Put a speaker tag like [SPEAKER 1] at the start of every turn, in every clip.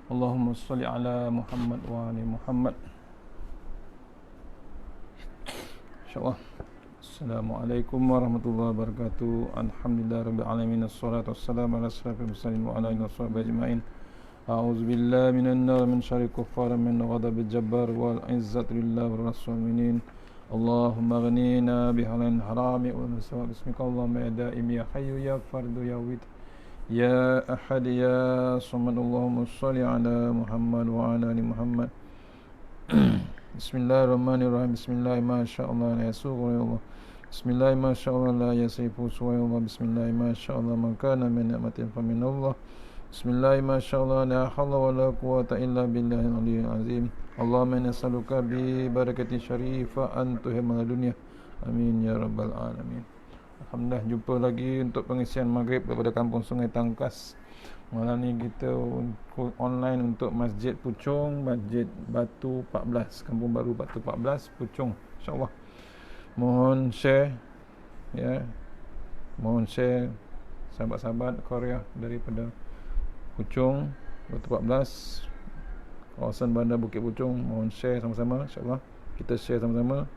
[SPEAKER 1] Allahumma salli ala Muhammad wa ali Muhammad. InsyaAllah. Assalamualaikum warahmatullahi wabarakatuh. Alhamdulillah rabbil alamin. Assalatu wassalamu ala asyrafil mursalin wa ala alihi washabbihi ajmain. A'udzu billahi minan nar min syarri kuffar min ghadabil jabbar wal izzatu lillahi wa rasulinin. Allahumma ghnina bihalal harami wa naswa bismika Allahumma ya daim ya hayyu ya fardu ya wit ya ahad ya samad. Allahumma shalli ala Muhammad wa ala ali Muhammad. Bismillahirrahmanirrahim. Bismillah masyaallah la yasuqu ya Allah. Bismillah masyaallah la yasifu ya Allah. Bismillah masyaallah man kana min ni'matin fa min Allah. Bismillah masyaallah la haula wa la quwwata illa billahil aliyyil azim. Allahumma nas'aluka bi barakati syarifa an tuhimmal dunya. Amin ya rabbal alamin. Alhamdulillah, jumpa lagi untuk pengisian maghrib daripada Kampung Sungai Tangkas. Malam ni kita online untuk Masjid Puchong, Masjid Batu 14, Kampung Baru Batu 14, Puchong. InsyaAllah. Mohon share, ya. Mohon share sahabat-sahabat Korea daripada Puchong, Batu 14, kawasan bandar Bukit Puchong. Mohon share sama-sama, insyaAllah. Kita share sama-sama.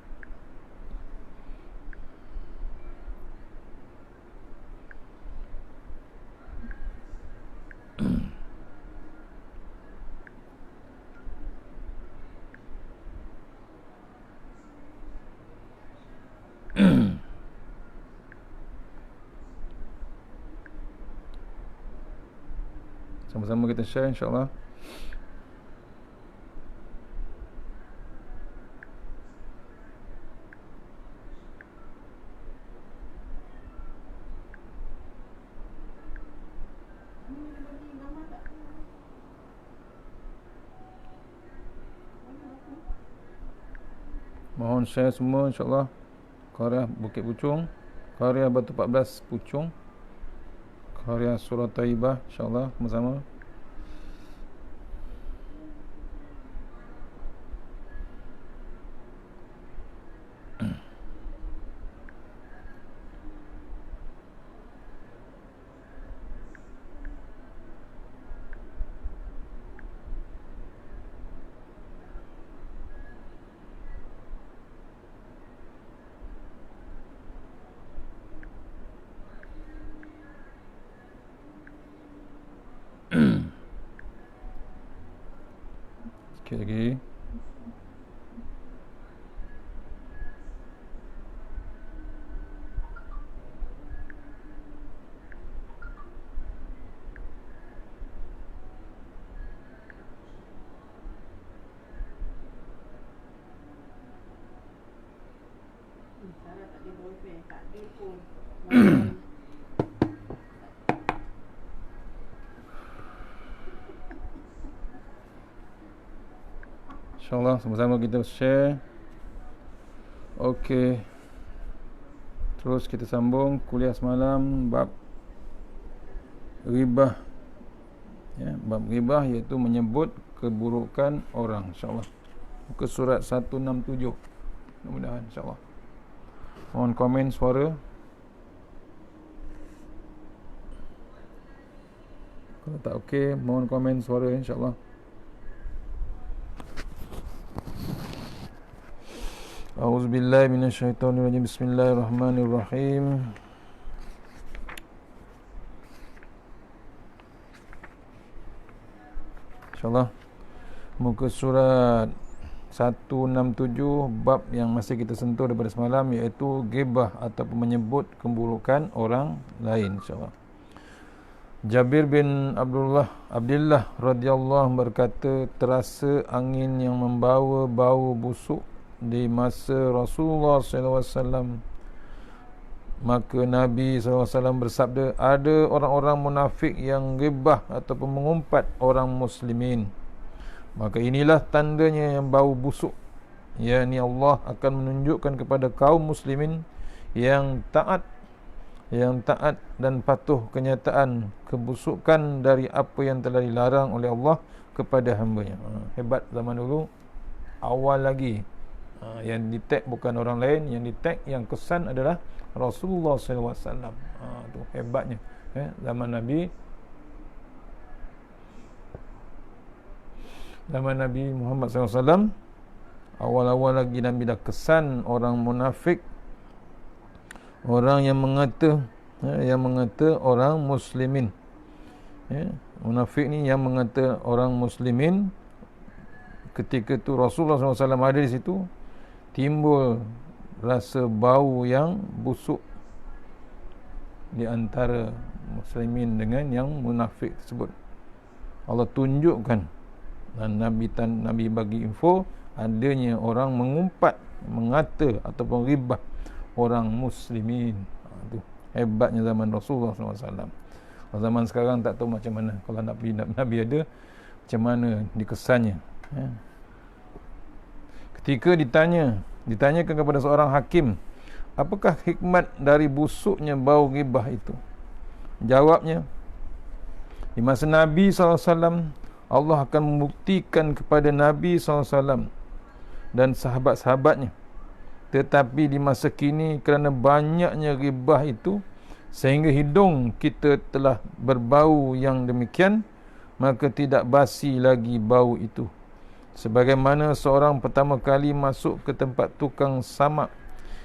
[SPEAKER 1] Sama-sama kita share, insyaAllah. Mohon share semua, insyaAllah. Karya Bukit Puchong, karya Batu 14 Puchong, karya Surah Taibah, insyaAllah sama-sama. Sikit lagi. InsyaAllah sama-sama kita share. Okey, terus kita sambung kuliah semalam bab ghibah, ya, bab ghibah iaitu menyebut keburukan orang, insyaAllah. Muka surat 167. Mudah-mudahan, insyaAllah. Mohon komen suara. Kalau tak okey, mohon komen suara, insyaAllah. A'udzubillahi minasyaitonirrajim. Bismillahirrahmanirrahim. InsyaAllah. Muka surat 167, bab yang masih kita sentuh daripada semalam, iaitu ghibah ataupun menyebut keburukan orang lain, insyaAllah. Jabir bin Abdullah radhiyallahu berkata, terasa angin yang membawa bau busuk di masa Rasulullah SAW. Maka Nabi SAW bersabda, ada orang-orang munafik yang ghibah ataupun mengumpat orang muslimin. Maka inilah tandanya yang bau busuk, yakni Allah akan menunjukkan kepada kaum muslimin yang taat dan patuh kenyataan kebusukan dari apa yang telah dilarang oleh Allah kepada hamba-Nya. Hebat zaman dulu, awal lagi. Yang di-tag bukan orang lain, yang di-tag, yang kesan adalah Rasulullah SAW. Tu hebatnya zaman Nabi. zaman Nabi Muhammad SAW, awal-awal lagi Nabi dah kesan orang munafik, orang yang mengata orang muslimin. Munafik ni yang mengata orang muslimin. Ketika tu Rasulullah SAW ada di situ, timbul rasa bau yang busuk di antara muslimin dengan yang munafik tersebut. Allah tunjukkan, dan Nabi bagi info adanya orang mengumpat, mengata ataupun ghibah orang muslimin. Itu hebatnya zaman Rasulullah SAW. Zaman sekarang tak tahu macam mana. Kalau Nabi ada, macam mana dikesannya. Ketika ditanyakan kepada seorang hakim, apakah hikmat dari busuknya bau ghibah itu? Jawabnya, di masa Nabi SAW, Allah akan membuktikan kepada Nabi SAW dan sahabat-sahabatnya. Tetapi di masa kini, kerana banyaknya ghibah itu, sehingga hidung kita telah berbau yang demikian, maka tidak basi lagi bau itu. Sebagaimana seorang pertama kali masuk ke tempat tukang samak,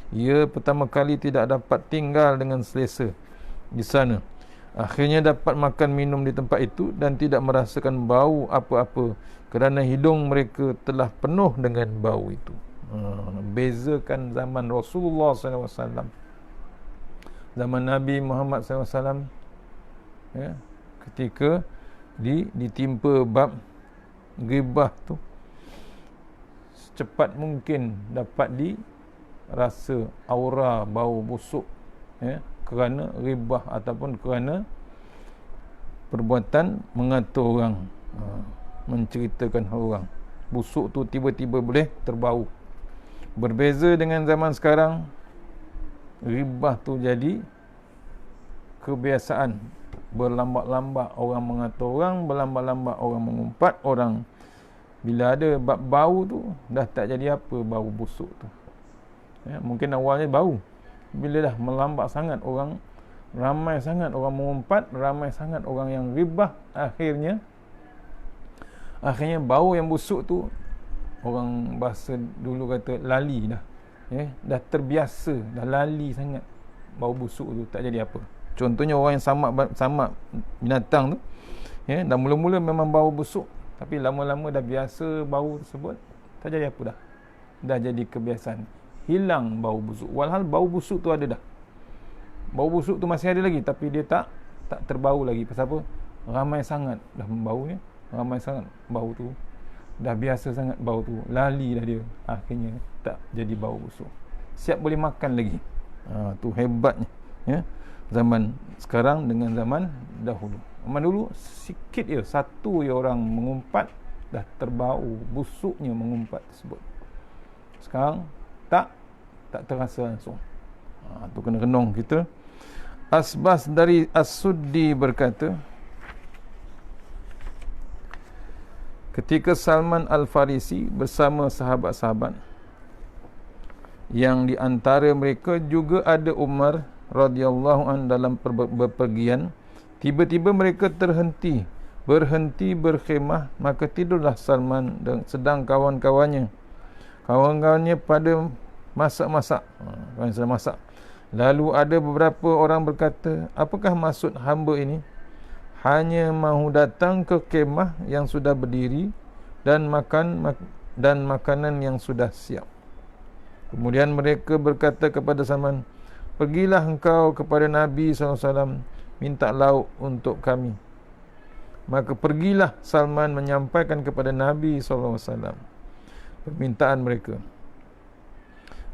[SPEAKER 1] ia pertama kali tidak dapat tinggal dengan selesa di sana. Akhirnya dapat makan minum di tempat itu dan tidak merasakan bau apa-apa kerana hidung mereka telah penuh dengan bau itu. Bezakan zaman Rasulullah SAW, zaman Nabi Muhammad SAW, ketika ditimpa bab ghibah tu, secepat mungkin dapat dirasa aura bau busuk, kerana ghibah ataupun kerana perbuatan mengata orang, menceritakan orang. Busuk tu tiba-tiba boleh terbau. Berbeza dengan zaman sekarang, ghibah tu jadi kebiasaan. Berlambat-lambat orang mengata orang, berlambat-lambat orang mengumpat orang. Bila ada bau tu, dah tak jadi apa bau busuk tu. Mungkin awalnya bau, bila dah melambat sangat orang, ramai sangat orang mengumpat, ramai sangat orang yang ghibah, akhirnya bau yang busuk tu, orang bahasa dulu kata lali dah. Dah terbiasa, dah lali sangat bau busuk tu, tak jadi apa. Contohnya orang yang samak binatang tu, dah mula-mula memang bau busuk, tapi lama-lama dah biasa bau tersebut, tak jadi apa dah. Dah jadi kebiasaan. Hilang bau busuk. Walhal bau busuk tu ada dah. Bau busuk tu masih ada lagi, tapi dia tak terbau lagi. Pasal apa? Ramai sangat dah membaunya. Ramai sangat bau tu. Dah biasa sangat bau tu. Lali dah dia. Akhirnya tak jadi bau busuk. Siap boleh makan lagi. Tu hebatnya. Zaman sekarang dengan zaman dahulu. Zaman dulu sikit je, satu je orang mengumpat, dah terbau busuknya mengumpat tersebut. Sekarang tak terasa langsung. Tu kena renung kita. Asbas dari As-Suddi berkata, ketika Salman Al-Farisi bersama sahabat-sahabat, yang di antara mereka juga ada Umar radhiyallahu an dalam bepergian, tiba-tiba mereka berhenti berkhemah, maka tidurlah Salman dan sedang kawan-kawannya pada masak-masak. Sedang masak. Lalu ada beberapa orang berkata, apakah maksud hamba ini? Hanya mahu datang ke kemah yang sudah berdiri dan makanan yang sudah siap. Kemudian mereka berkata kepada Salman, pergilah engkau kepada Nabi SAW, minta lauk untuk kami. Maka pergilah Salman menyampaikan kepada Nabi SAW permintaan mereka.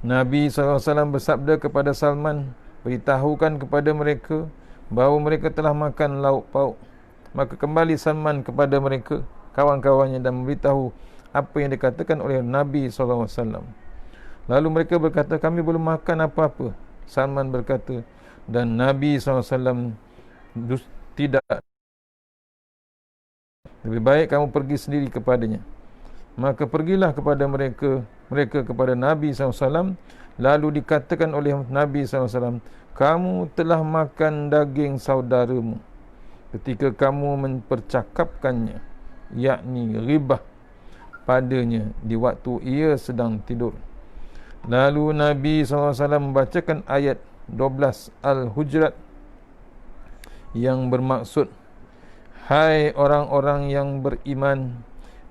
[SPEAKER 1] Nabi SAW bersabda kepada Salman, beritahukan kepada mereka bahawa mereka telah makan lauk pauk. Maka kembali Salman kepada mereka, kawan-kawannya, dan memberitahu apa yang dikatakan oleh Nabi SAW. Lalu mereka berkata, kami belum makan apa-apa. Salman berkata, dan Nabi SAW tidak. Lebih baik kamu pergi sendiri kepadanya. Maka pergilah kepada mereka kepada Nabi SAW. Lalu dikatakan oleh Nabi SAW, kamu telah makan daging saudaramu ketika kamu mempercakapkannya, yakni ghibah. padanya di waktu ia sedang tidur. Lalu Nabi SAW membacakan ayat 12 Al-Hujurat yang bermaksud, hai orang-orang yang beriman,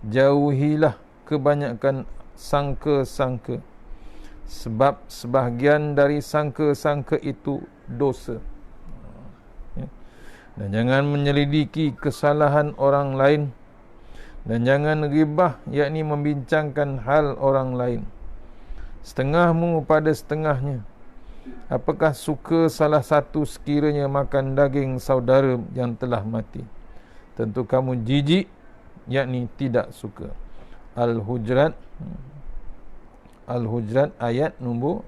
[SPEAKER 1] jauhilah kebanyakan sangka-sangka, sebab sebahagian dari sangka-sangka itu dosa. Dan jangan menyelidiki kesalahan orang lain, dan jangan ghibah, yakni membincangkan hal orang lain. Setengahmu pada setengahnya. Apakah suka salah satu sekiranya makan daging saudara yang telah mati? Tentu kamu jijik, yakni tidak suka. Al-Hujurat ayat nombor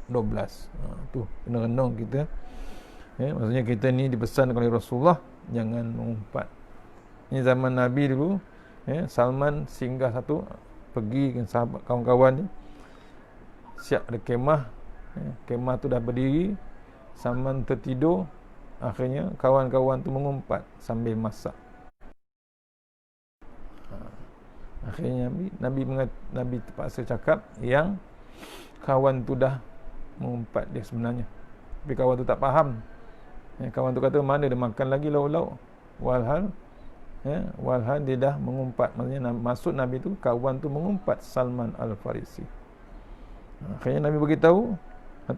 [SPEAKER 1] 12. Tu kena renung kita. Maksudnya kita ni dipesan oleh Rasulullah jangan mengumpat. Ini zaman Nabi dulu, Salman singgah satu, pergi dengan sahabat kawan-kawan ni, siap ada kemah. Kemah tu dah berdiri, Salman tertidur. Akhirnya kawan-kawan tu mengumpat sambil masak. Akhirnya Nabi terpaksa cakap yang kawan tu dah mengumpat dia sebenarnya, tapi kawan tu tak faham. Kawan tu kata, mana dia makan lagi lauk-lauk, walhal dia dah mengumpat. Maksudnya maksud Nabi tu, kawan tu mengumpat Salman Al-Farisi. Akhirnya Nabi beritahu,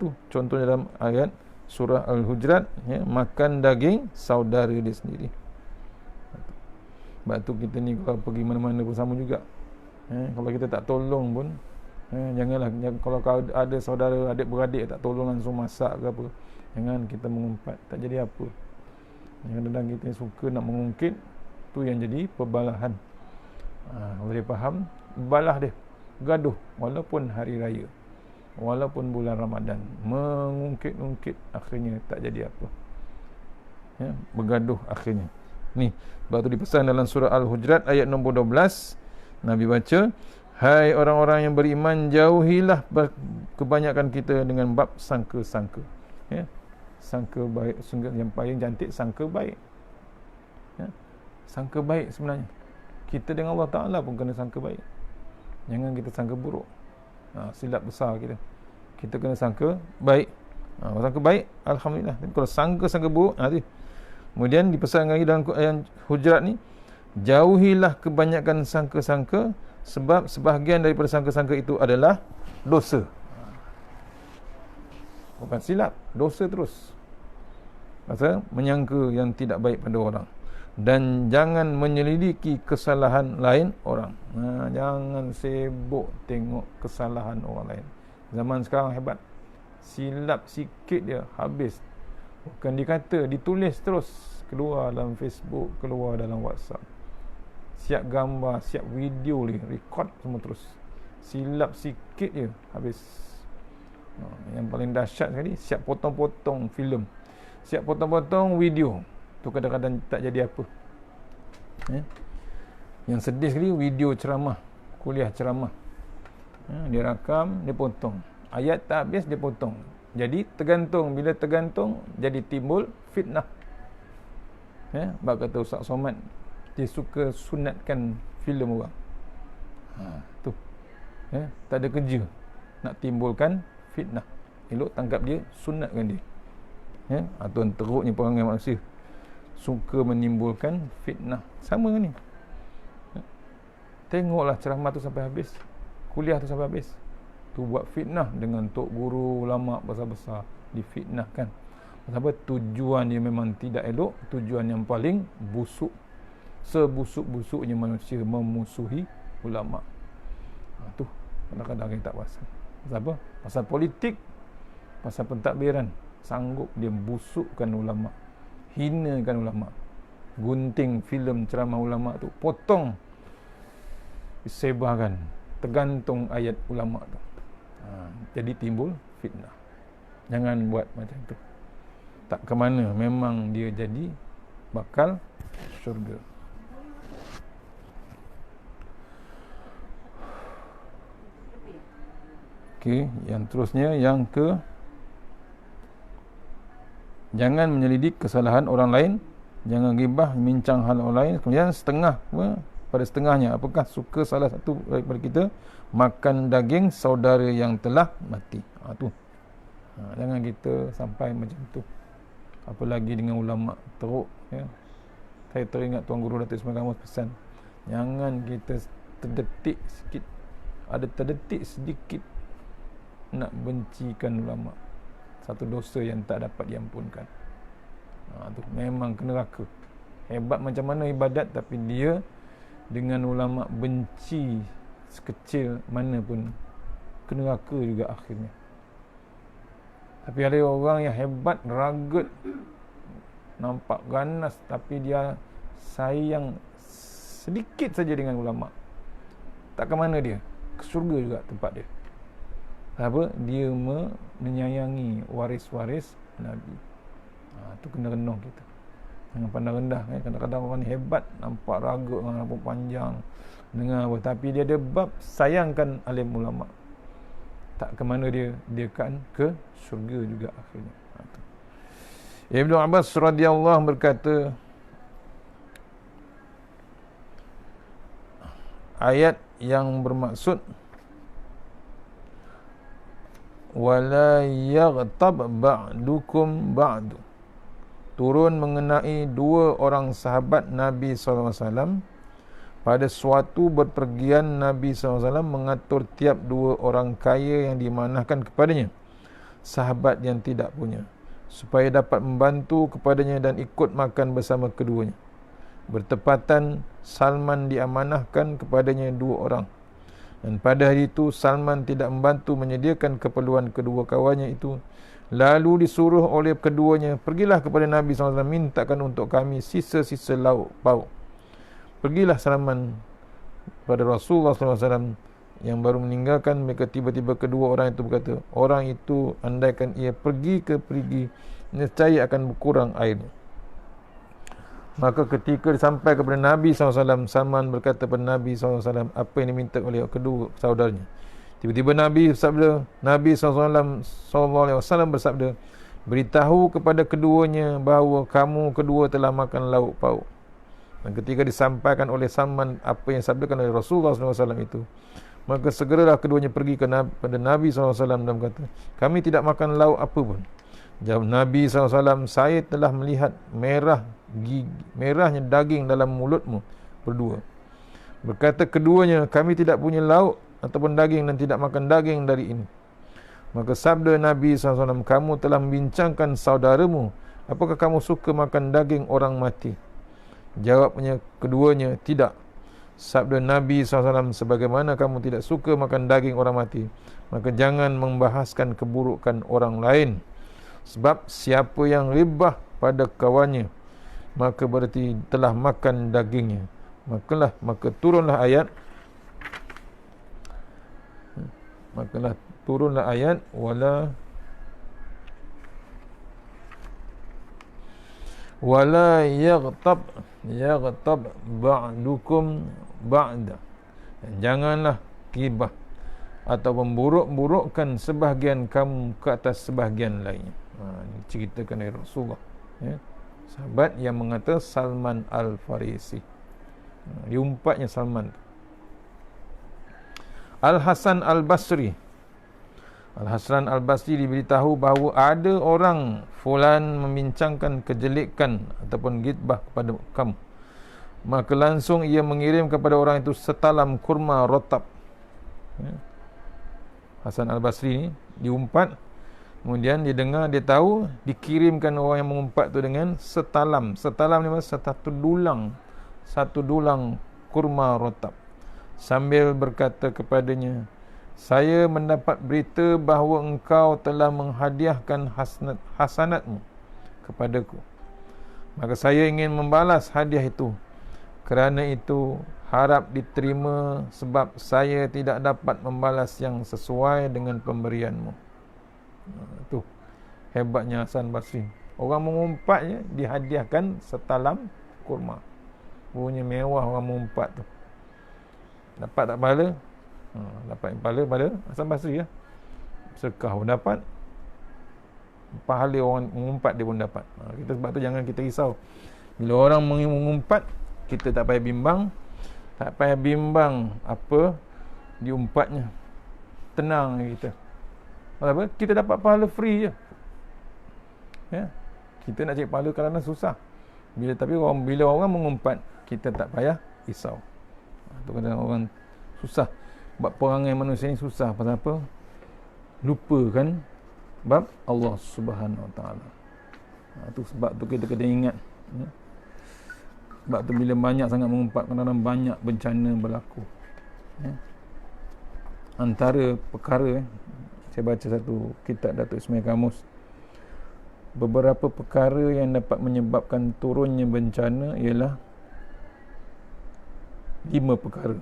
[SPEAKER 1] tu contohnya dalam ayat surah Al-Hujurat, makan daging saudara dia sendiri. Sebab tu kita ni kalau pergi mana-mana pun sama juga. Kalau kita tak tolong pun, janganlah, kalau ada saudara adik-beradik tak tolong langsung masak ke apa, jangan kita mengumpat, tak jadi apa. Kadang-kadang kita suka nak mengungkit, tu yang jadi perbalahan. Kalau dia faham, balah dia gaduh walaupun hari raya, walaupun bulan Ramadan, mengungkit-ungkit akhirnya tak jadi apa, bergaduh akhirnya. Ni sebab tu dipesan dalam surah Al-Hujurat ayat nombor 12, Nabi baca, hai orang-orang yang beriman, jauhilah kebanyakan kita dengan bab sangka-sangka. Sangka baik, yang paling cantik sangka baik. Sangka baik sebenarnya. Kita dengan Allah Ta'ala pun kena sangka baik. Jangan kita sangka buruk. Silap besar kita. Kita kena sangka baik. Kalau sangka baik, alhamdulillah. Tapi kalau sangka-sangka buruk, kemudian dipesan lagi dalam ayat Hujurat ni, jauhilah kebanyakan sangka-sangka, sebab sebahagian daripada sangka-sangka itu adalah dosa. Bukan silap, dosa terus. Maksudnya menyangka yang tidak baik pada orang. Dan jangan menyelidiki kesalahan lain orang. Jangan sibuk tengok kesalahan orang lain. Zaman sekarang hebat. Silap sikit dia habis. Bukan dikata, ditulis terus, keluar dalam Facebook, keluar dalam WhatsApp. Siap gambar, siap video ni, record semua terus. Silap sikit je habis. Yang paling dahsyat sekali, siap potong-potong filem, siap potong-potong video. Tu kadang-kadang tak jadi apa. Yang sedih sekali, video ceramah, kuliah ceramah. Dia rakam, dia potong. Ayat tak habis, dia potong. Jadi tergantung, bila tergantung jadi timbul fitnah. Bab kata Ustaz Somad, dia suka sunatkan filem orang. Tu. Tak ada kerja nak timbulkan fitnah. Elok tangkap dia, sunatkan dia. Tuan teruknya perangai manusia, suka menimbulkan fitnah. Sama ni. Tengoklah ceramah tu sampai habis, kuliah tu sampai habis. Tu buat fitnah dengan tok guru, ulama besar-besar, difitnahkan. Sebab tujuan dia memang tidak elok, tujuan yang paling busuk. Sebusuk-busuknya manusia memusuhi ulama. Tu kadang-kadang kita tak pasal. Pasal apa? Pasal politik, pasal pentadbiran. Sanggup dia busukkan ulama, hinakan ulama, gunting filem ceramah ulama tu, potong, disebarkan, tergantung ayat ulama tu. Jadi timbul fitnah. Jangan buat macam tu. Tak ke mana, memang dia jadi bakal syurga. Okey, yang terusnya, yang ke, jangan menyelidik kesalahan orang lain, jangan ghibah, bincang hal orang lain. Kemudian setengah pada setengahnya. Apakah suka salah satu daripada kita makan daging saudara yang telah mati? Tu. Jangan kita sampai macam tu. Apalagi dengan ulama teruk, ya. Saya teringat Tuan Guru Datuk Ismail Kamus pesan, jangan kita terdetik sikit, ada terdetik sedikit nak bencikan ulama. Satu dosa yang tak dapat diampunkan. Tu memang ke neraka. Hebat macam mana ibadat, tapi dia dengan ulama benci sekecil mana pun, ke neraka juga akhirnya. Tapi ada orang yang hebat, ragut, nampak ganas, tapi dia sayang sedikit saja dengan ulama. Tak ke mana dia? Ke syurga juga tempat dia. Apa? Dia menyayangi waris-waris Nabi. Tu kena renung kita. Jangan pandang rendah. Kadang-kadang orang ni hebat, nampak ragut, nampak panjang, dengar apa, tapi dia ada bab sayangkan alim ulama. Tak ke mana dia kan ke syurga juga akhirnya. Ibnu Abbas radhiyallahu berkata, ayat yang bermaksud wala yaghtab ba'dukum ba'du turun mengenai dua orang sahabat Nabi SAW. Pada suatu berpergian, Nabi SAW mengatur tiap dua orang kaya yang dimanahkan kepadanya, sahabat yang tidak punya, supaya dapat membantu kepadanya dan ikut makan bersama keduanya. Bertepatan Salman diamanahkan kepadanya dua orang, dan pada hari itu Salman tidak membantu menyediakan keperluan kedua kawannya itu. Lalu disuruh oleh keduanya, pergilah kepada Nabi SAW, mintakan untuk kami sisa-sisa lauk pauk. Pergilah Salman pada Rasulullah SAW yang baru meninggalkan mereka. Tiba-tiba kedua orang itu berkata, orang itu andaikan ia pergi ke perigi, nescaya akan berkurang airnya. Maka ketika sampai kepada Nabi SAW, Salman berkata kepada Nabi SAW apa yang diminta oleh kedua saudaranya. Tiba-tiba Nabi SAW bersabda, beritahu kepada keduanya bahawa kamu kedua telah makan lauk pauk. Dan ketika disampaikan oleh Salman apa yang disabdakan oleh Rasulullah SAW itu, maka segeralah keduanya pergi kepada Nabi SAW dan berkata, kami tidak makan lauk apa pun. Jawab Nabi SAW, saya telah melihat merahnya daging dalam mulutmu berdua. Berkata keduanya, kami tidak punya lauk ataupun daging dan tidak makan daging dari ini. Maka sabda Nabi SAW, kamu telah membincangkan saudaramu, apakah kamu suka makan daging orang mati? Jawabnya keduanya, tidak. Sabda Nabi SAW, sebagaimana kamu tidak suka makan daging orang mati, maka jangan membahaskan keburukan orang lain. Sebab siapa yang ribah pada kawannya, maka berarti telah makan dagingnya. Maka turunlah ayat wala yaghtab ba'dukum ba'da. Janganlah gibah atau memburuk-burukkan sebahagian kamu ke atas sebahagian lainnya. Ceritakan dari Rasulullah, ya. Sahabat yang mengata Salman Al-Farisi. Diumpatnya Salman. Al-Hasan Al-Basri diberitahu bahawa ada orang fulan membincangkan kejelekan ataupun gibah kepada kamu. Maka langsung ia mengirim kepada orang itu setalam kurma rotab. Hasan Al-Basri ni diumpat, kemudian dia dengar, dia tahu, dikirimkan orang yang mengumpat tu dengan setalam. Setalam ni maksud satu dulang kurma rotab. Sambil berkata kepadanya, saya mendapat berita bahawa engkau telah menghadiahkan hasanatmu kepadaku. Maka saya ingin membalas hadiah itu. Kerana itu harap diterima, sebab saya tidak dapat membalas yang sesuai dengan pemberianmu. Itu hebatnya Hasan Basri. Orang mengumpatnya dihadiahkan setalam kurma. Punya mewah orang mengumpat tu. Dapat tak pahala? Dapat pahala pada Hasan Basri, ya. Sedekah pun dapat, pahala orang mengumpat dia pun dapat. Kita sebab tu jangan kita risau bila orang mengumpat, kita tak payah bimbang. Tak payah bimbang apa diumpatnya. Tenang kita. Apa? Kita dapat pahala free je. Ya. Kita nak cari pahala kadang-kadang susah. Bila orang mengumpat, kita tak payah risau. Itu kadang orang susah. Bab perangai manusia ni susah. Pasal apa? Lupakan bab Allah Subhanahu Wa Taala. Itu sebab tu kita kena ingat. Ya. Sebab tu bila banyak sangat mengumpat, kadang-kadang banyak bencana berlaku. Ya. Antara perkara, saya baca satu kitab Datuk Ismail Kamus, beberapa perkara yang dapat menyebabkan turunnya bencana ialah 5 perkara.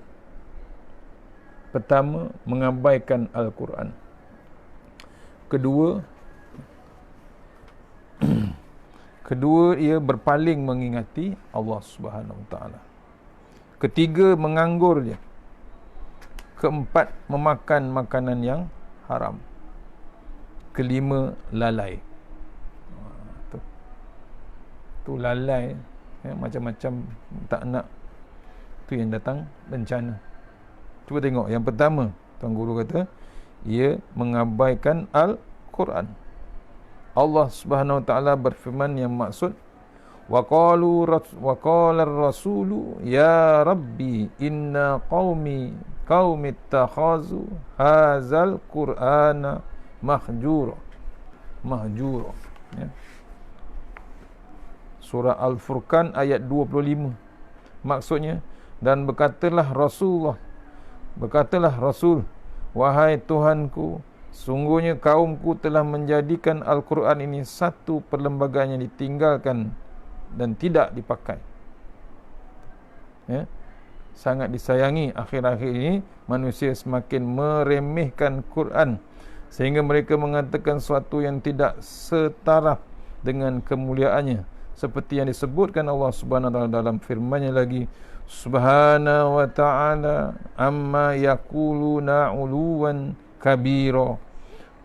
[SPEAKER 1] Pertama, mengabaikan Al-Quran. Kedua, ia berpaling mengingati Allah Subhanahu Wa Taala. Ketiga, menganggur je. Keempat, memakan makanan yang haram. Kelima, lalai. Tu lalai, ya, macam-macam tak nak. Tu yang datang bencana. Cuba tengok yang pertama, Tuan Guru kata, ia mengabaikan Al-Quran. Allah Subhanahu Wa Taala berfirman yang maksud, wa qala ar-rasulu ya rabbi inna qaumi ittakhazu hadzal qur'ana mahjura. Ya. Surah Al-Furqan ayat 25. Maksudnya, dan berkatalah Rasul, wahai Tuhanku, sungguhnya kaumku telah menjadikan Al-Quran ini satu perlembagaan yang ditinggalkan dan tidak dipakai. Ya. Sangat disayangi akhir-akhir ini manusia semakin meremehkan Quran sehingga mereka mengatakan sesuatu yang tidak setaraf dengan kemuliaannya, seperti yang disebutkan Allah Subhanahu Wa Taala dalam firman-Nya lagi, Subhanahu Wa Taala amma yaquluna uluwan kabira.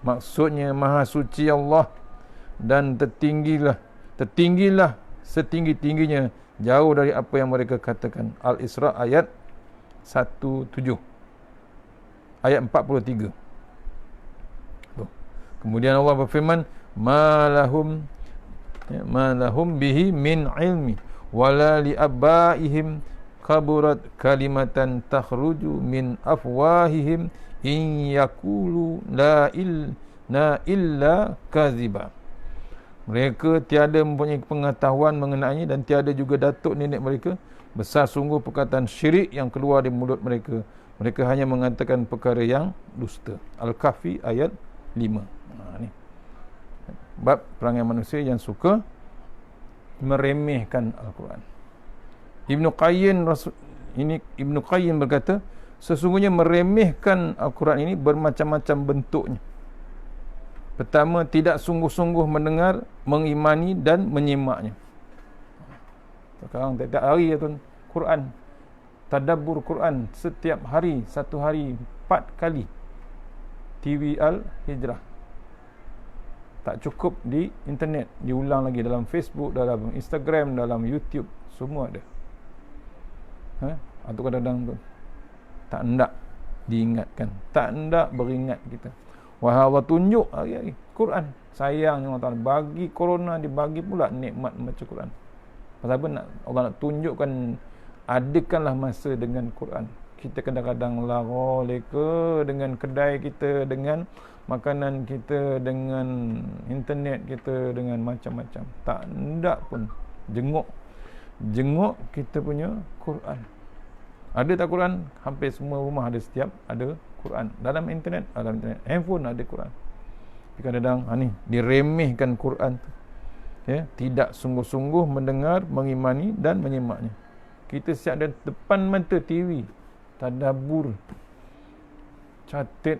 [SPEAKER 1] Maksudnya maha suci Allah dan tertinggilah setinggi-tingginya jauh dari apa yang mereka katakan. Al-Isra ayat 17. Ayat 43. Kemudian Allah berfirman, ma lahum bihi min ilmi wala li abaihim kaburat kalimatan takhruju min afwahihim in yaqulu la illa kaziba. Mereka tiada mempunyai pengetahuan mengenainya dan tiada juga datuk nenek mereka. Besar sungguh perkataan syirik yang keluar dari mulut mereka. Mereka hanya mengatakan perkara yang dusta. Al-Kahfi ayat 5. Ni bab perangai manusia yang suka meremehkan Al-Quran. Ibnu Qayyim berkata, sesungguhnya meremehkan Al-Quran ini bermacam-macam bentuknya. Pertama, tidak sungguh-sungguh mendengar, mengimani dan menyimaknya. Sekarang tiap hari ya tuan, Quran, tadabbur Quran setiap hari, satu hari 4 kali. TV Al-Hijrah. Tak cukup di internet, diulang lagi dalam Facebook, dalam Instagram, dalam YouTube, semua ada. Atau kadang-kadang tak hendak diingatkan, tak hendak beringat kita. Wahai Allah, tunjuk hari-hari Quran. Sayangnya Allah Ta'ala bagi corona, dibagi pula nikmat membaca Quran. Pasal apa? Allah nak tunjukkan, adakanlah masa dengan Quran. Kita kadang-kadang lara leka dengan kedai kita, dengan makanan kita, dengan internet kita, dengan macam-macam. Tak hendak pun jenguk kita punya Quran. Ada tak Quran? Hampir semua rumah ada, setiap ada Quran. Dalam internet, handphone ada Quran. Tapi kadang-kadang ni diremehkan Quran tu. Ya, tidak sungguh-sungguh mendengar, mengimani dan menyimaknya. Kita siap ada depan mata TV, tadabbur, catat,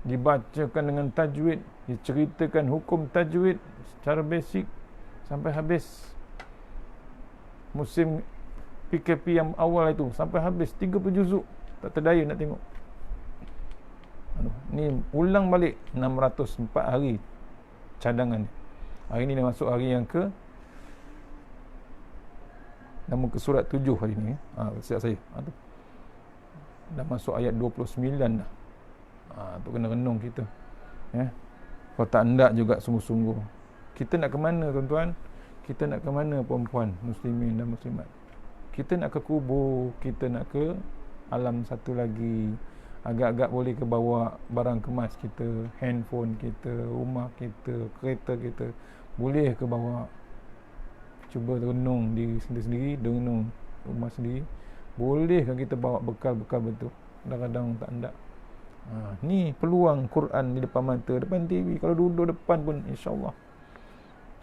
[SPEAKER 1] dibacakan dengan tajwid, diceritakan hukum tajwid secara basic sampai habis. Musim PKP yang awal itu sampai habis 30 juzuk, tak terdaya nak tengok. Ni ulang balik 604 hari cadangan. Hari ni dah masuk hari yang ke surat 7 hari ni. Siap saya. dah masuk ayat 29 dah. Tu kena renung kita. Kalau tak hendak juga sungguh-sungguh. Kita nak ke mana tuan-tuan? Kita nak ke mana perempuan muslimin dan muslimat? Kita nak ke kubur, kita nak ke alam satu lagi. Agak-agak boleh ke bawa barang kemas kita, handphone kita, rumah kita, kereta kita, boleh ke bawa. Cuba renung diri sendiri, renung rumah sendiri. Bolehkah kita bawa bekal-bekal betul? Kadang-kadang tak hendak. Ni peluang Quran di depan mata, depan TV. Kalau duduk depan pun insya-Allah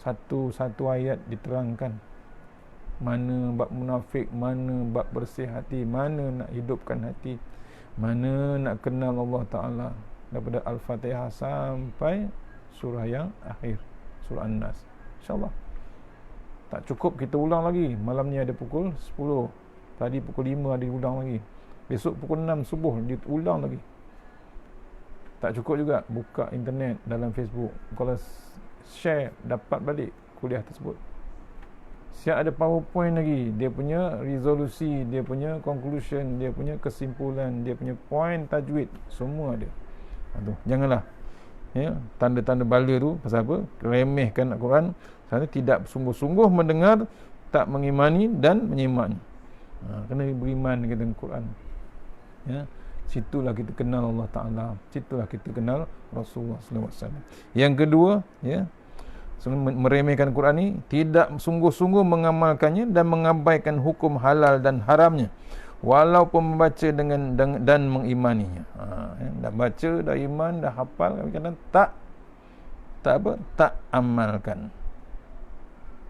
[SPEAKER 1] satu-satu ayat diterangkan. Mana bab munafik, mana bab bersih hati, mana nak hidupkan hati, mana nak kenal Allah Ta'ala, daripada Al-Fatihah sampai surah yang akhir, surah An-Nas. InsyaAllah. Tak cukup kita ulang lagi. Malam ni ada pukul 10, tadi pukul 5 ada ulang lagi, besok pukul 6 subuh diulang lagi. Tak cukup juga buka internet dalam Facebook, kalau share dapat balik kuliah tersebut. Siap ada PowerPoint lagi, dia punya resolusi, dia punya conclusion, dia punya kesimpulan, dia punya point tajwid, semua ada. Janganlah tanda-tanda bala tu pasal apa? Remehkan Al-Quran, kerana tidak sungguh-sungguh mendengar, tak mengimani dan menyimaknya. Kena beriman dengan Al-Quran. Situlah kita kenal Allah Ta'ala, situlah kita kenal Rasulullah SAW. Yang kedua, meremehkan Quran ni, tidak sungguh-sungguh mengamalkannya dan mengabaikan hukum halal dan haramnya, walaupun membaca dan mengimaninya. Dah baca, dah iman, dah hafal, kadang-kadang tak amalkan.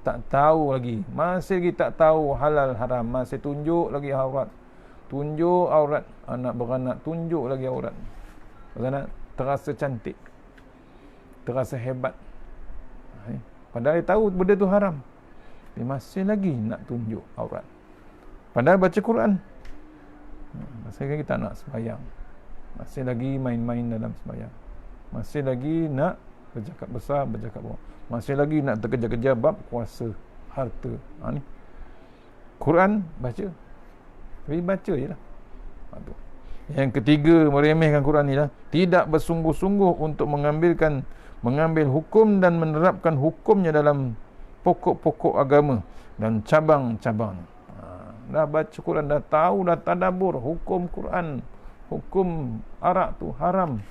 [SPEAKER 1] Tak tahu lagi, masih lagi tak tahu halal haram, masih tunjuk lagi aurat. Tunjuk aurat anak beranak, tunjuk lagi aurat. Beranak terasa cantik, terasa hebat. Padahal dia tahu benda tu haram, dia masih lagi nak tunjuk aurat. Padahal baca Quran, masih lagi tak nak sembahyang, masih lagi main-main dalam sembahyang, masih lagi nak bercakap besar, bercakap bawah, masih lagi nak terkejar-kejar bab kuasa, harta. Ni Quran baca, tapi baca je lah. Yang ketiga, meremehkan Quran ni lah, tidak bersungguh-sungguh untuk mengambil hukum dan menerapkan hukumnya dalam pokok-pokok agama dan cabang-cabang. Dah baca Quran, dah tahu, dah tadabbur hukum Quran, hukum arak tu haram,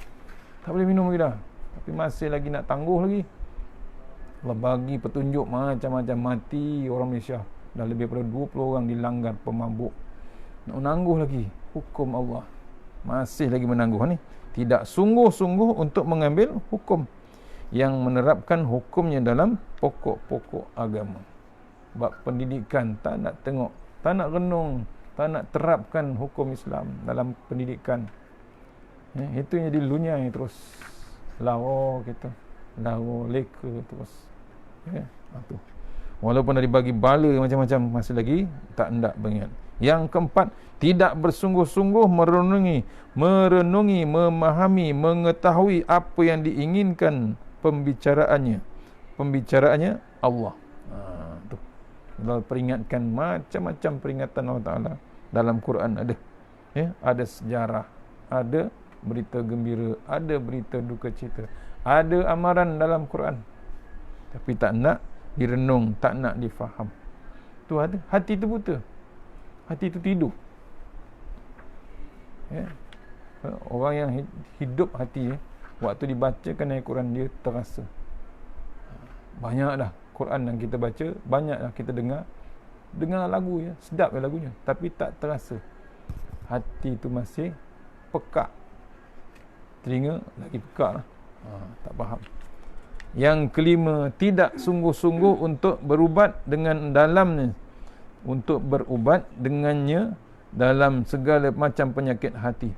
[SPEAKER 1] tak boleh minum lagi dah, tapi masih lagi nak tangguh lagi. Allah bagi petunjuk macam-macam, mati orang Malaysia dah lebih daripada 20 orang dilanggar pemabuk, nak menangguh lagi hukum Allah, masih lagi menangguh ni. Tidak sungguh-sungguh untuk mengambil hukum yang menerapkan hukumnya dalam pokok-pokok agama. Bab pendidikan tak nak tengok, tak nak renung, tak nak terapkan hukum Islam dalam pendidikan. Itu yang jadi lunyai terus, lawa kita, lawa leka terus. Walaupun dah dibagi bala macam-macam, masih lagi tak hendak beringat. Yang keempat, tidak bersungguh-sungguh merenungi, memahami, mengetahui apa yang diinginkan pembicaraannya Allah. Tu Allah peringatkan macam-macam peringatan Allah Ta'ala dalam Quran ada. Ada sejarah, ada berita gembira, ada berita duka cita, ada amaran dalam Quran, tapi tak nak direnung, tak nak difaham. Tu ada, hati tu buta, hati tu tidur. Orang yang hidup hati, waktu dibacakan ayat Quran, dia terasa. Banyak dah Quran yang kita baca, banyak dah kita dengar lagu, sedap lagunya, tapi tak terasa. Hati tu masih pekak, telinga lagi pekak lah. Tak faham. Yang kelima, tidak sungguh-sungguh untuk berubat dengannya dalam segala macam penyakit hati.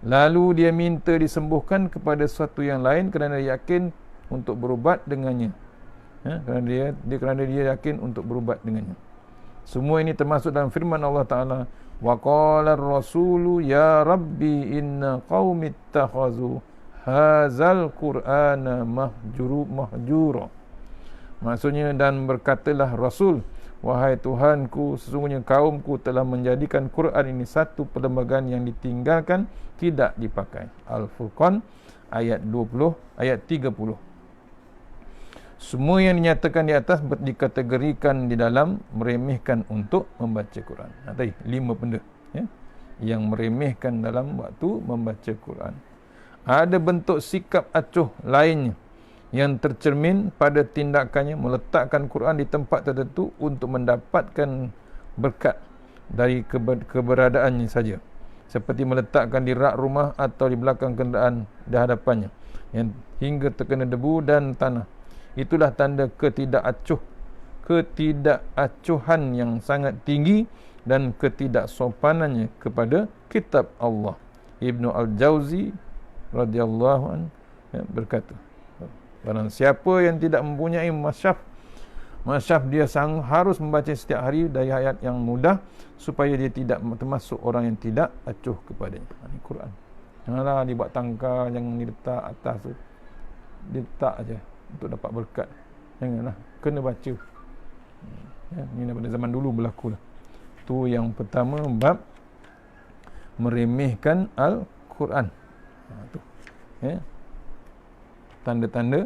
[SPEAKER 1] Lalu dia minta disembuhkan kepada sesuatu yang lain kerana dia yakin untuk berubat dengannya. Kerana dia yakin untuk berubat dengannya. Semua ini termasuk dalam firman Allah Ta'ala, wa qala ar-rasulu ya rabbi inna qaumi ittakhazu hazal qur'ana mahjura. Maksudnya, dan berkatalah Rasul, wahai Tuhanku, sesungguhnya kaumku telah menjadikan Quran ini satu perlembagaan yang ditinggalkan, tidak dipakai. Al-Furqan ayat 20, ayat 30. Semua yang dinyatakan di atas dikategorikan di dalam meremehkan untuk membaca Quran. Tadi 5 benda ya, yang meremehkan dalam waktu membaca Quran. Ada bentuk sikap acuh lainnya yang tercermin pada tindakannya meletakkan Quran di tempat tertentu untuk mendapatkan berkat dari keberadaannya saja, seperti meletakkan di rak rumah atau di belakang kenderaan di hadapannya yang hingga terkena debu dan tanah. Itulah tanda ketidakacuhan yang sangat tinggi dan ketidaksopanannya kepada kitab Allah. Ibnu Al-Jauzi radhiyallahu anhu berkata, barang siapa yang tidak mempunyai masyaf dia harus membaca setiap hari dari ayat yang mudah supaya dia tidak termasuk orang yang tidak acuh kepadanya. Ini Quran. Janganlah dibuat tangkar, jangan diletak atas tu. Diletak aja untuk dapat berkat. Janganlah, kena baca. Ya, ini daripada zaman dulu berlaku lah. Tu yang pertama, bab meremehkan Al-Quran. Tu. Ya. Tanda-tanda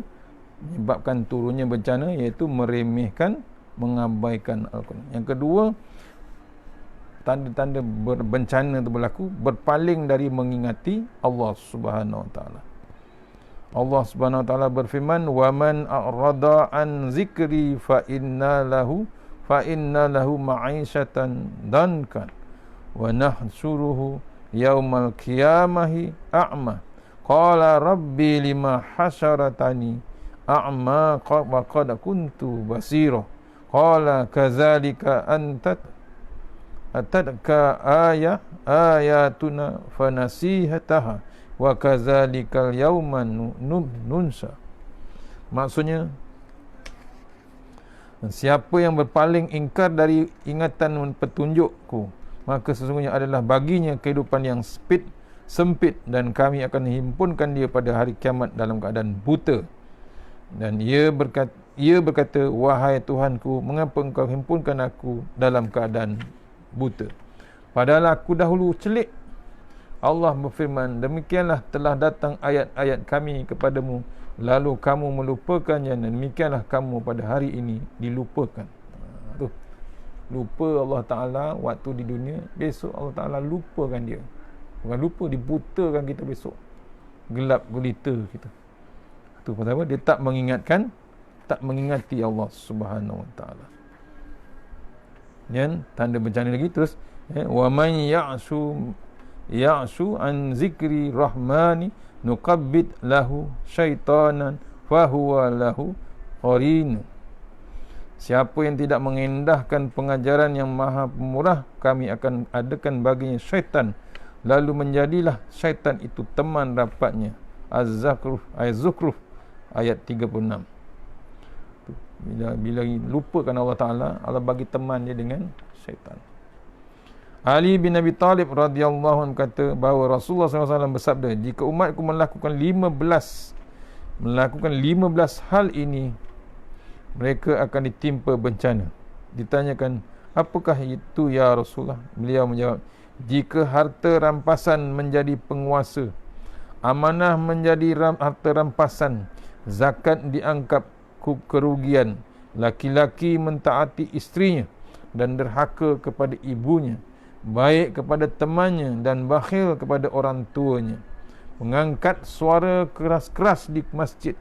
[SPEAKER 1] menyebabkan turunnya bencana, iaitu meremehkan, mengabaikan Al-Quran. Yang kedua, tanda-tanda bencana itu berlaku, berpaling dari mengingati Allah Subhanahu Wa Taala. Allah Subhanahu Wa Taala berfirman, "Wa man a'rada an zikri fa inna lahu ma'isyatan dankan wa nahsuruhu yaumal qiyamati a'ma. Qala rabbi lima hasyaratani a'ma wa qad kuntu basira. Qala kadzalika atadka ayatuna fanasihataha wa kadzalikal yauma nunsa." Maksudnya, siapa yang berpaling ingkar dari ingatan petunjukku, maka sesungguhnya adalah baginya kehidupan yang sempit dan kami akan himpunkan dia pada hari kiamat dalam keadaan buta. Dan ia berkata, wahai Tuhanku, mengapa engkau himpunkan aku dalam keadaan buta, padahal aku dahulu celik. Allah berfirman, demikianlah telah datang ayat-ayat kami kepadamu, lalu kamu melupakannya, dan demikianlah kamu pada hari ini dilupakan. Lupa Allah Ta'ala waktu di dunia, besok Allah Ta'ala lupakan dia. Bukan lupa, dibutakan kita besok, gelap gulita kita. Itu pasal apa? Dia tak mengingati Allah Subhanahu Wa Ta'ala. Dan tanda bencana lagi terus, wa man ya'su an zikri rahmani nuqabbid lahu syaitanan fahuwa lahu qarin. Siapa yang tidak mengendahkan pengajaran yang maha pemurah, kami akan adakan baginya syaitan, lalu menjadilah syaitan itu teman rapatnya. Az-Zukhruf ayat 36. Bila lupakan Allah Ta'ala, Allah bagi teman dia dengan syaitan. Ali bin Abi Talib radhiyallahu anhu kata bahawa Rasulullah SAW bersabda, jika umatku melakukan 15 hal ini, mereka akan ditimpa bencana. Ditanyakan, apakah itu ya Rasulullah? Beliau menjawab, jika harta rampasan menjadi penguasa, amanah menjadi harta rampasan, zakat dianggap kerugian, laki-laki mentaati isterinya dan derhaka kepada ibunya, baik kepada temannya dan bakhil kepada orang tuanya, mengangkat suara keras-keras di masjid,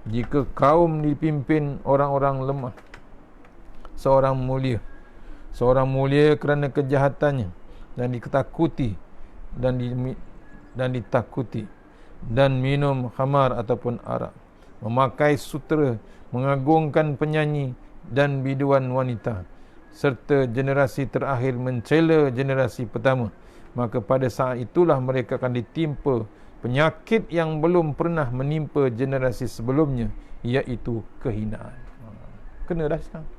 [SPEAKER 1] jika kaum dipimpin orang-orang lemah, seorang mulia kerana kejahatannya dan ditakuti dan minum khamar ataupun arak, memakai sutera, mengagungkan penyanyi dan biduan wanita, serta generasi terakhir mencela generasi pertama, maka pada saat itulah mereka akan ditimpa penyakit yang belum pernah menimpa generasi sebelumnya, iaitu kehinaan. Kena dah sekarang.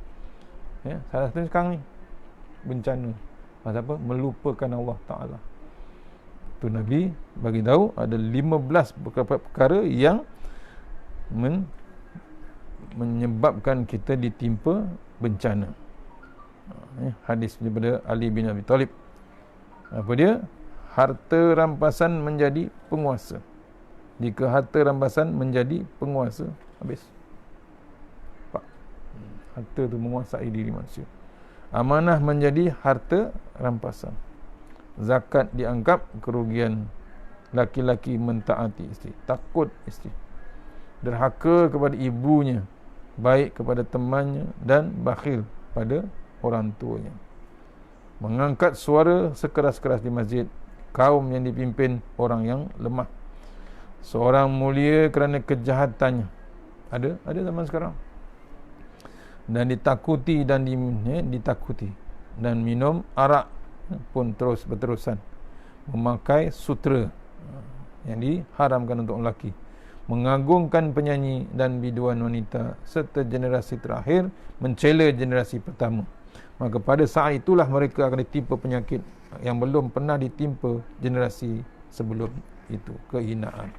[SPEAKER 1] Ya, salah satu sekarang ni bencana. Pasal apa? Melupakan Allah Ta'ala. Tu Nabi bagi tahu ada 15 perkara yang menyebabkan kita ditimpa bencana. Hadis daripada Ali bin Abi Talib. Apa dia? Harta rampasan menjadi penguasa. Jika harta rampasan menjadi penguasa, habis. Harta tu menguasai diri manusia. Amanah menjadi harta rampasan. Zakat dianggap kerugian. Laki-laki mentaati isteri, takut isteri, derhaka kepada ibunya, baik kepada temannya, dan bakhil pada orang tuanya. Mengangkat suara sekeras-keras di masjid, kaum yang dipimpin orang yang lemah. Seorang mulia kerana kejahatannya. Ada zaman sekarang. Dan ditakuti ditakuti. Dan minum arak pun terus berterusan. Memakai sutra yang diharamkan untuk lelaki. Mengagungkan penyanyi dan biduan wanita, serta generasi terakhir mencela generasi pertama. Maka pada saat itulah mereka akan ditimpa penyakit yang belum pernah ditimpa generasi sebelum itu, kehinaan.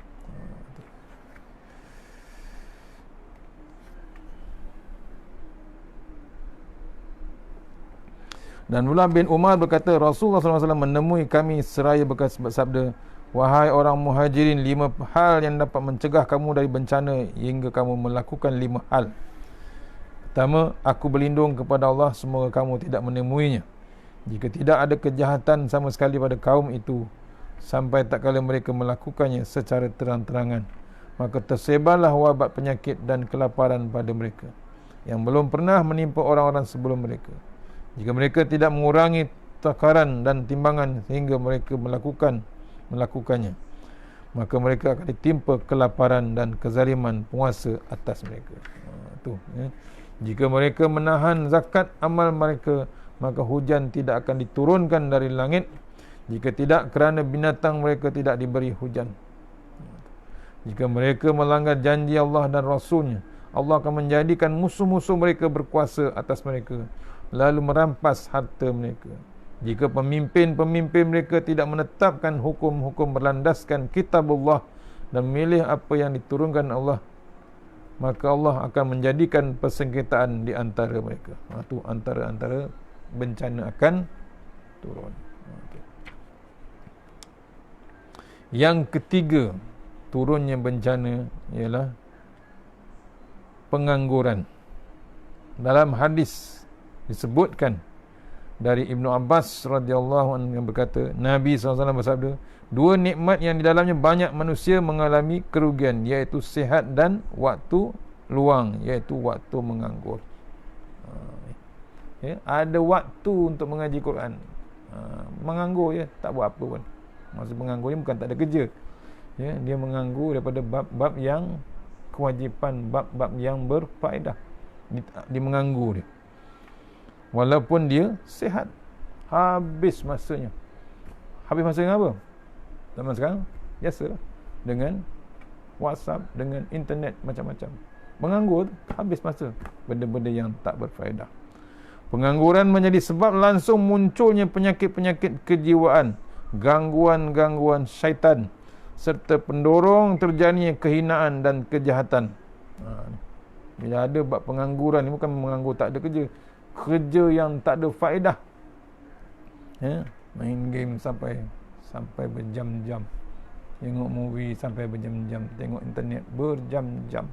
[SPEAKER 1] Dan Abdullah bin Umar berkata, Rasulullah SAW menemui kami seraya bersabda, wahai orang muhajirin, 5 hal yang dapat mencegah kamu dari bencana hingga kamu melakukan 5 hal. Pertama, aku berlindung kepada Allah semoga kamu tidak menemuinya. Jika tidak ada kejahatan sama sekali pada kaum itu, sampai tak kala mereka melakukannya secara terang-terangan, maka tersebarlah wabak penyakit dan kelaparan pada mereka yang belum pernah menimpa orang-orang sebelum mereka. Jika mereka tidak mengurangi takaran dan timbangan sehingga mereka melakukannya, maka mereka akan ditimpa kelaparan dan kezaliman penguasa atas mereka. Jika mereka menahan zakat amal mereka, maka hujan tidak akan diturunkan dari langit. Jika tidak, kerana binatang mereka tidak diberi hujan. Jika mereka melanggar janji Allah dan Rasulnya, Allah akan menjadikan musuh-musuh mereka berkuasa atas mereka, lalu merampas harta mereka. Jika pemimpin-pemimpin mereka tidak menetapkan hukum-hukum berlandaskan kitab Allah dan memilih apa yang diturunkan Allah, maka Allah akan menjadikan persengketaan di antara mereka. Itu antara bencana akan turun. Yang ketiga, turunnya bencana ialah pengangguran. Dalam hadis disebutkan dari Ibnu Abbas radhiyallahu anhu yang berkata, Nabi SAW bersabda, 2 nikmat yang di dalamnya banyak manusia mengalami kerugian, iaitu sihat dan waktu luang, iaitu waktu menganggur. Ada waktu untuk mengaji Quran, menganggur tak buat apa pun. Maksud menganggur ni bukan tak ada kerja, dia menganggur daripada bab-bab yang kewajipan, bab-bab yang berfaedah, dia menganggur dia. Walaupun dia sihat, habis masanya. Habis masa dengan apa? Zaman sekarang biasalah, dengan WhatsApp, dengan internet, macam-macam. Menganggur, habis masa benda-benda yang tak berfaedah. Pengangguran menjadi sebab langsung munculnya penyakit-penyakit kejiwaan, gangguan-gangguan syaitan, serta pendorong terjadinya kehinaan dan kejahatan. Bila ada bab pengangguran ni, bukan menganggur tak ada kerja, kerja yang tak ada faedah, main game sampai berjam-jam, tengok movie sampai berjam-jam, tengok internet berjam-jam,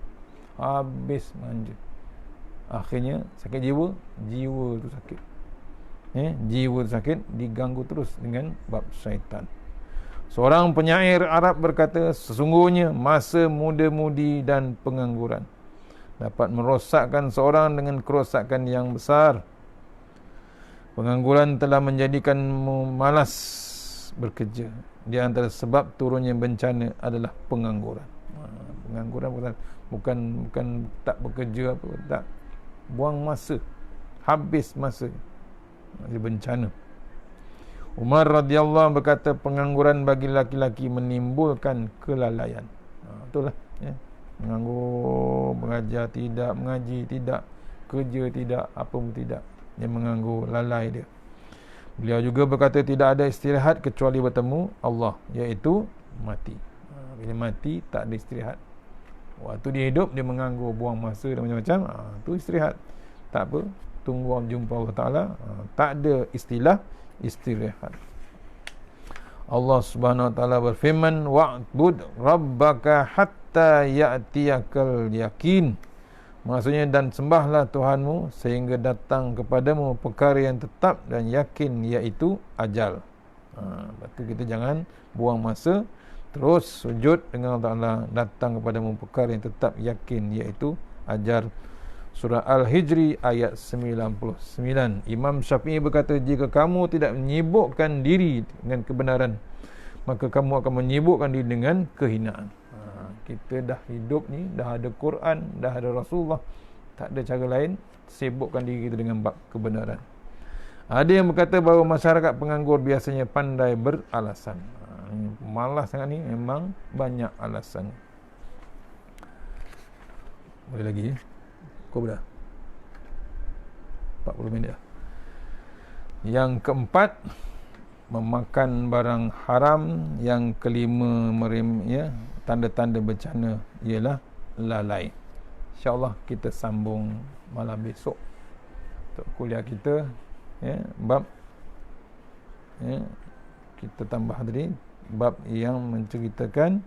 [SPEAKER 1] habis manja. Akhirnya sakit jiwa tu sakit, jiwa tu sakit, diganggu terus dengan bab syaitan. Seorang penyair Arab berkata, sesungguhnya masa muda-mudi dan pengangguran dapat merosakkan seorang dengan kerosakan yang besar. Pengangguran telah menjadikanmu malas bekerja. Di antara sebab turunnya bencana adalah pengangguran. Pengangguran bukan tak bekerja apa, tak, buang masa, habis masa, jadi bencana. Umar radhiyallahu berkata, pengangguran bagi laki-laki menimbulkan kelalaian. Itulah, menganggur, mengajar tidak, mengaji tidak, kerja tidak, apa pun tidak, dia menganggur, lalai dia. Beliau juga berkata, tidak ada istirahat kecuali bertemu Allah, iaitu mati. Bila mati tak ada istirahat. Waktu dia hidup dia menganggur, buang masa dan macam-macam, itu istirahat. Tak apa, tunggu jumpa Allah Ta'ala. Tak ada istilah istirahat. Allah Subhanahu Wa Ta'ala berfirman, wa'bud rabbaka hatta ya'tiyakal yakin. Maksudnya, dan sembahlah Tuhanmu sehingga datang kepadamu perkara yang tetap dan yakin, iaitu ajal. Lepas tu kita jangan buang masa, terus sujud dengan Allah Ta'ala, datang kepadamu perkara yang tetap yakin, iaitu ajal. Surah Al-Hijri ayat 99. Imam Syafi'i berkata, jika kamu tidak menyibukkan diri dengan kebenaran, maka kamu akan menyibukkan diri dengan kehinaan. Kita dah hidup ni, dah ada Quran, dah ada Rasulullah, tak ada cara lain, sibukkan diri kita dengan bab kebenaran. Ada yang berkata bahawa masyarakat penganggur biasanya pandai beralasan. Malas sangat ni, memang banyak alasan. Boleh lagi ya? Kau dah 40 minit dah. Yang keempat, memakan barang haram. Yang kelima, tanda-tanda bencana ialah lalai. InsyaAllah kita sambung malam besok untuk kuliah kita, bab kita tambah tadi, bab yang menceritakan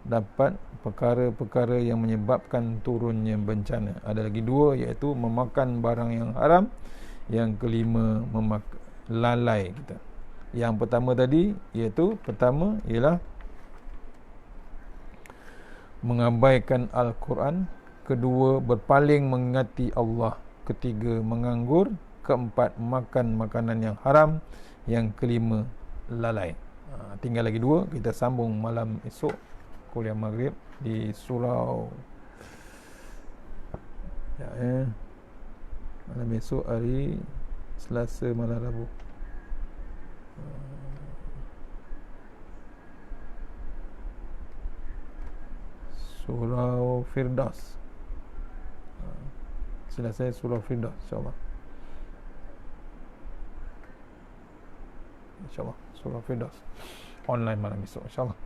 [SPEAKER 1] dapat perkara-perkara yang menyebabkan turunnya bencana. Ada lagi dua, iaitu memakan barang yang haram. Yang kelima, lalai kita. Yang pertama tadi, pertama ialah mengabaikan Al-Quran. Kedua, berpaling mengingati Allah. Ketiga, menganggur. Keempat, makan makanan yang haram. Yang kelima, lalai. Tinggal lagi dua, kita sambung malam esok kuliah maghrib di surau malam esok hari Selasa malam Rabu. Surau Firdaus. Selesai surau Firdaus, insyaAllah. InsyaAllah surau Firdaus online malam esok, insyaAllah.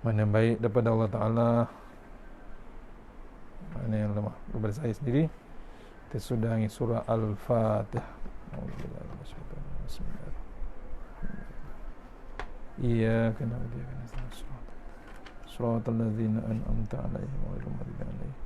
[SPEAKER 1] Mana yang baik daripada Allah Ta'ala, mana yang lemah daripada saya sendiri. Kita sudahi surah Al-Fatihah. Iyyaka na'budu wa iyyaka nasta'in. Shiratal ladzina an'amta 'alaihim ghairil maghdubi 'alaihim.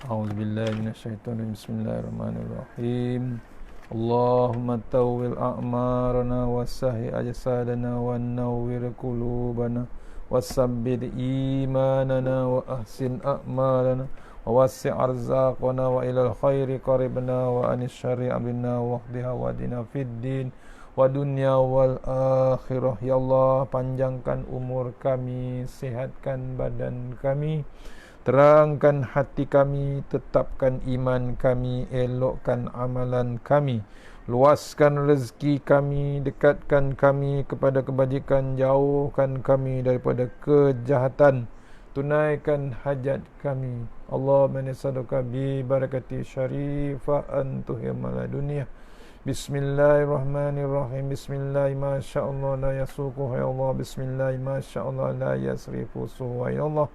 [SPEAKER 1] A'udzu billahi minasyaitonir rajim. Bismillahirrahmanirrahim. Allahumma tawwil a'marana wasahi ajsadana wa nawwir qulubana wasabbit imanana wa ahsin a'malana wa wasi' arzaqana wa ilal khairi qaribna wa anis syarri amrina wa hdina wadina fid din wa dunya wal akhirah. Ya Allah, panjangkan umur kami, sihatkan badan kami, terangkan hati kami, tetapkan iman kami, elokkan amalan kami, luaskan rezeki kami, dekatkan kami kepada kebajikan, jauhkan kami daripada kejahatan, tunaikan hajat kami. Allahumma nasaluka bi barakati syarifah antuhimal dunia. Bismillahirrahmanirrahim. Bismillah ma sya'allah la yasuquhu ya Allah. Bismillah ma sya'allah la yasrifu suwa ya Allah.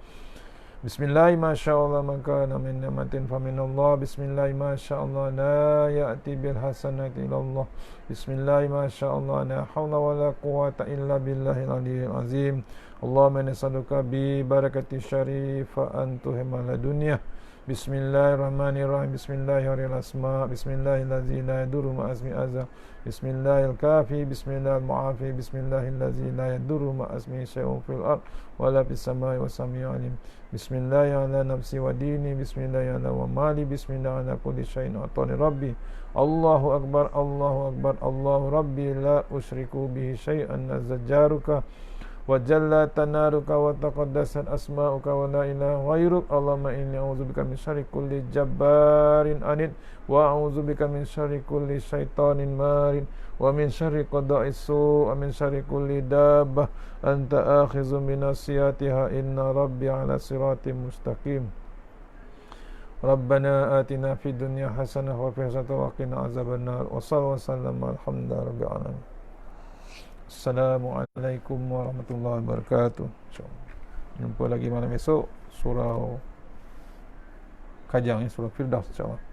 [SPEAKER 1] Bismillah ma sya'allah maka min ni'matin fa min Allah. Bismillah ma sya'allah la ya'ti bil hasanati illa Allah. Bismillah ma sya'allah la haula wa la quwwata illa billahil aliyyil azim. Allahumma nas'aluka bi barakati syarifa antuhimal dunya. Bismillahirrahmanirrahim. Bismillahirrahmanirrahim. Bismillahirrahmanirrahim. La yadurru ma asmi azza. Bismillahil kafi. Bismillahil mu'afi. Bismillahirrahmanirrahim. La yadurru ma asmi syai'un fil ard wala fis samai wa sami'un alim. Bismillahirrahmanirrahim. Ala nafsi wa dini. Bismillahirrahmanirrahim. Wa mali. Bismillahirrahmanirrahim. Ala kulli syai'in atani rabbi. Allahu akbar. Allahu akbar. Allahu rabbi la usyriku bihi syai'an nazzajaruka wa jalla tanaruka wa taqaddasat asma'uka wa la ilaha ghairuk. Allahumma inni a'udzubika min syarri kulli jabbarin anid wa a'udzubika min syarri kulli syaitanin marid wa min syarri qada'is su' wa min syarri kulli dabbah anta akhizun bi nasiyatiha inna rabbi ala siratim mustaqim. Rabbana atina fid dunya hasanah wa fil akhirati wa qina azabannar. Wa sallallahu wasallam alhamdulillahi rabbil alamin. Assalamualaikum warahmatullahi wabarakatuh. InsyaAllah. Jumpa lagi malam esok surah Kajang, surah Firdaus insyaAllah.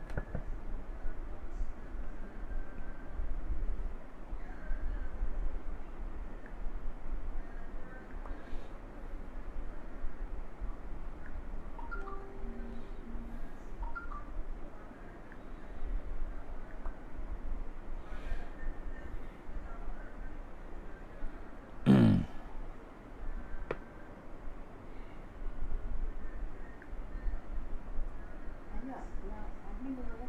[SPEAKER 2] Ayo, ya, admin boleh